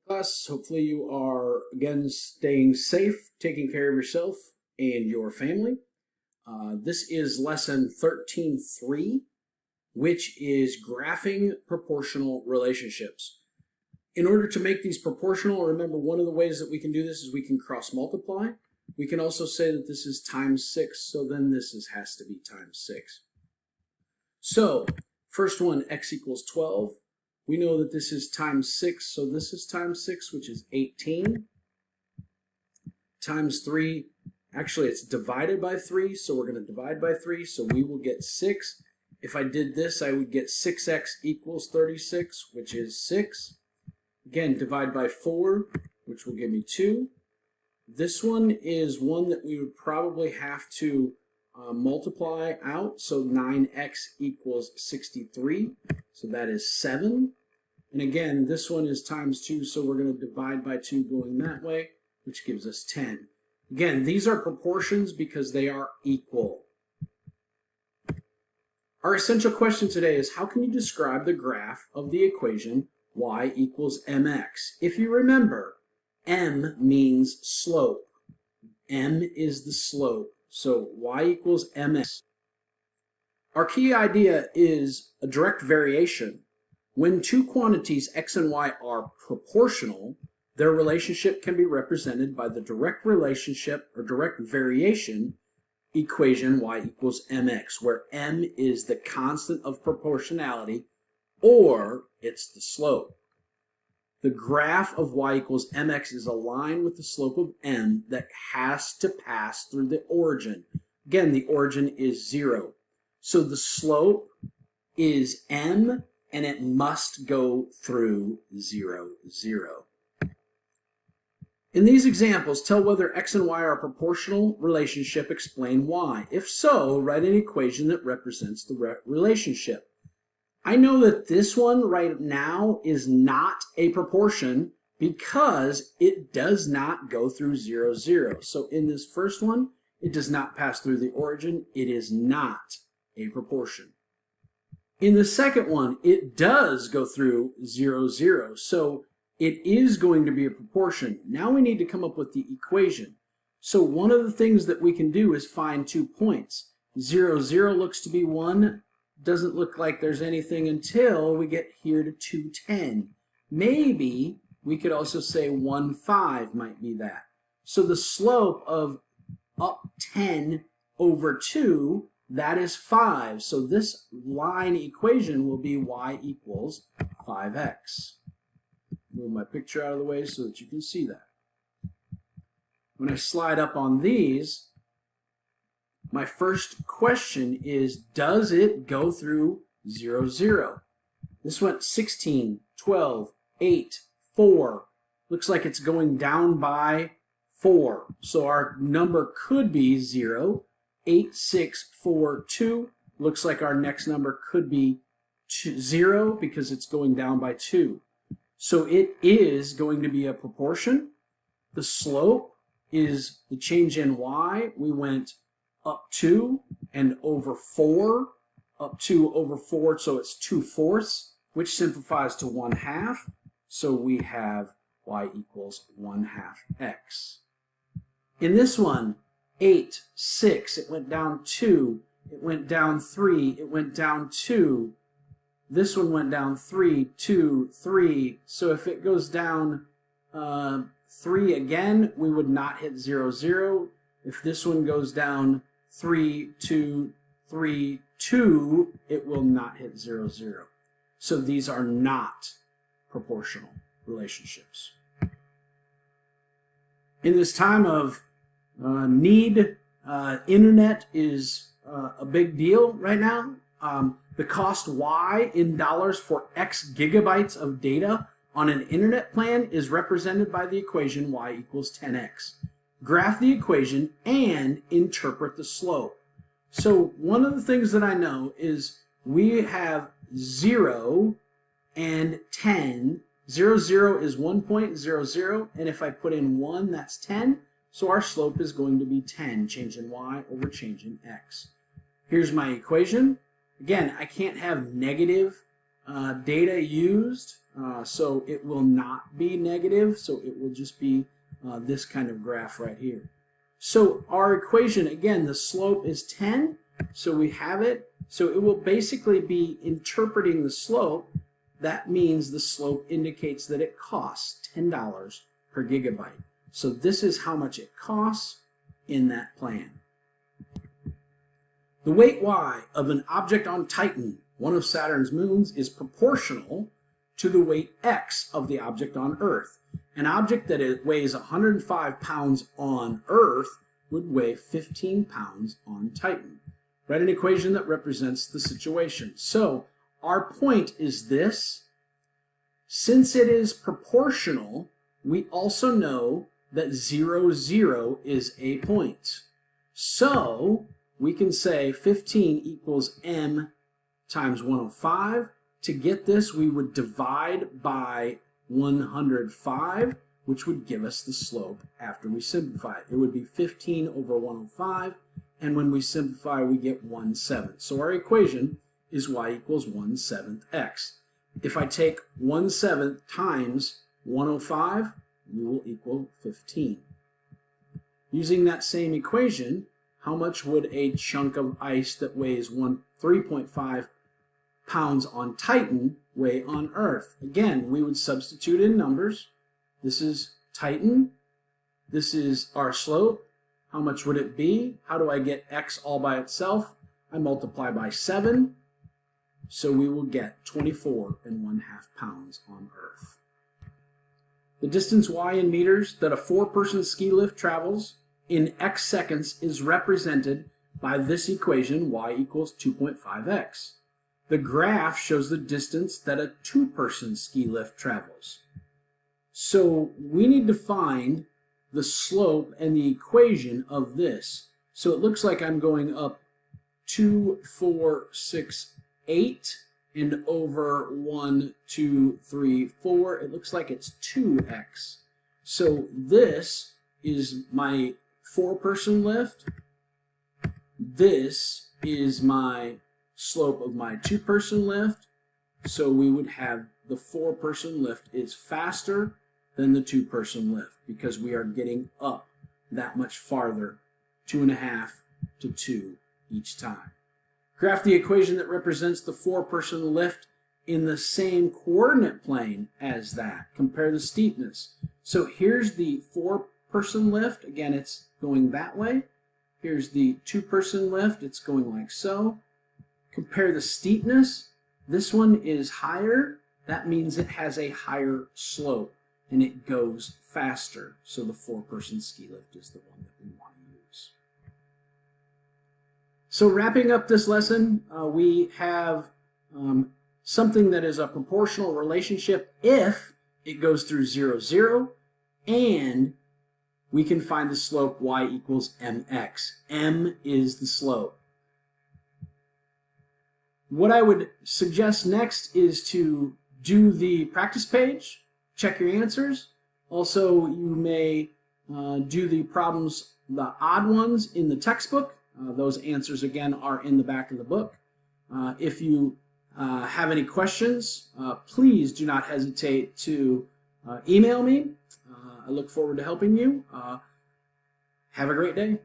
Class, hopefully you are again staying safe, taking care of yourself and your family. This is lesson 13.3, which is graphing proportional relationships. In order to make these proportional, remember one of the ways that we can do this is we can cross multiply. We can also say that this is times 6, so then has to be times 6. So, first one, x equals 12. We know that this is times 6, so this is times 6, which is 18. Times 3, actually it's divided by 3, so we're going to divide by 3, so we will get 6. If I did this, I would get 6x equals 36, which is 6. Again, divide by 4, which will give me 2. This one is one that we would probably have to multiply out, so 9x equals 63, so that is 7. And again, this one is times 2, so we're going to divide by 2 going that way, which gives us 10. Again, these are proportions because they are equal. Our essential question today is how can you describe the graph of the equation y equals mx? If you remember, m means slope. M is the slope. So y equals mx. Our key idea is a direct variation. When two quantities x and y are proportional, their relationship can be represented by the direct relationship or direct variation equation y equals mx, where m is the constant of proportionality or it's the slope. The graph of y equals mx is a line with the slope of m that has to pass through the origin. Again, the origin is 0. So the slope is m and it must go through 0, 0. In these examples, tell whether x and y are a proportional relationship, explain why. If so, write an equation that represents the relationship. I know that this one right now is not a proportion because it does not go through 0, 0. So in this first one, it does not pass through the origin. It is not a proportion. In the second one, it does go through 0, 0. So it is going to be a proportion. Now we need to come up with the equation. So one of the things that we can do is find 2 points. 0, 0 looks to be 1. Doesn't look like there's anything until we get here to 210. Maybe we could also say 1, 5 might be that. So the slope of up 10 over 2, that is 5. So this line equation will be y equals 5x. Move my picture out of the way so that you can see that. When I slide up on these, my first question is, does it go through 0, 0? This went 16, 12, 8, 4. Looks like it's going down by 4. So our number could be 0, 8, 6, 4, 2. Looks like our next number could be 0 because it's going down by 2. So it is going to be a proportion. The slope is the change in y. We went up 2 and over 4, up 2 over 4, so it's 2/4, which simplifies to 1/2. So we have y equals 1/2 x. In this one, 8, 6, it went down 2, it went down 3, it went down 2. This one went down 3, 2, 3. So if it goes down 3 again, we would not hit 0, 0. If this one goes down 3, 2, 3, 2, it will not hit 0, 0. So these are not proportional relationships. In this time of need, internet is a big deal right now. The cost y in dollars for x gigabytes of data on an internet plan is represented by the equation y equals 10x. Graph the equation and interpret the slope. So one of the things that I know is we have 0 and 10. 0, 0 is 1.00, and if I put in 1, that's 10. So our slope is going to be 10, change in y over change in x. Here's my equation. Again, I can't have negative data used, so it will not be negative, so it will just be this kind of graph right here. So our equation, again, the slope is 10, so we have it. So it will basically be interpreting the slope. That means the slope indicates that it costs $10 per gigabyte. So this is how much it costs in that plan. The weight y of an object on Titan, one of Saturn's moons, is proportional to the weight x of the object on Earth. An object that weighs 105 pounds on Earth would weigh 15 pounds on Titan. Write an equation that represents the situation. So our point is this. Since it is proportional, we also know that 0, 0 is a point. So we can say 15 equals m times 105. To get this, we would divide by 105, which would give us the slope after we simplify it. It would be 15 over 105, and when we simplify, we get 1/7. So our equation is y equals 1/7 x. If I take 1/7 times 105, we will equal 15. Using that same equation, how much would a chunk of ice that weighs 3.5 pounds on Titan weigh on Earth? Again, we would substitute in numbers. This is Titan. This is our slope. How much would it be? How do I get x all by itself? I multiply by 7. So we will get 24.5 pounds on Earth. The distance y in meters that a 4-person ski lift travels in x seconds is represented by this equation, y equals 2.5x. The graph shows the distance that a 2-person ski lift travels. So we need to find the slope and the equation of this. So it looks like I'm going up 2, 4, 6, 8, and over 1, 2, 3, 4. It looks like it's 2x. So this is my 4-person lift. This is my slope of my 2-person lift. So we would have the 4-person lift is faster than the 2-person lift because we are getting up that much farther, 2.5 to 2 each time. Graph the equation that represents the 4-person lift in the same coordinate plane as that. Compare the steepness. So here's the 4-person lift. Again, it's going that way. Here's the 2-person lift. It's going like so. Compare the steepness. This one is higher. That means it has a higher slope and it goes faster. So the 4-person ski lift is the one that we want to use. So wrapping up this lesson, we have something that is a proportional relationship if it goes through 0, 0, and we can find the slope y equals mx. M is the slope. What I would suggest next is to do the practice page, check your answers. Also, you may do the problems, the odd ones in the textbook. Those answers, again, are in the back of the book. If you have any questions, please do not hesitate to email me. I look forward to helping you. Have a great day.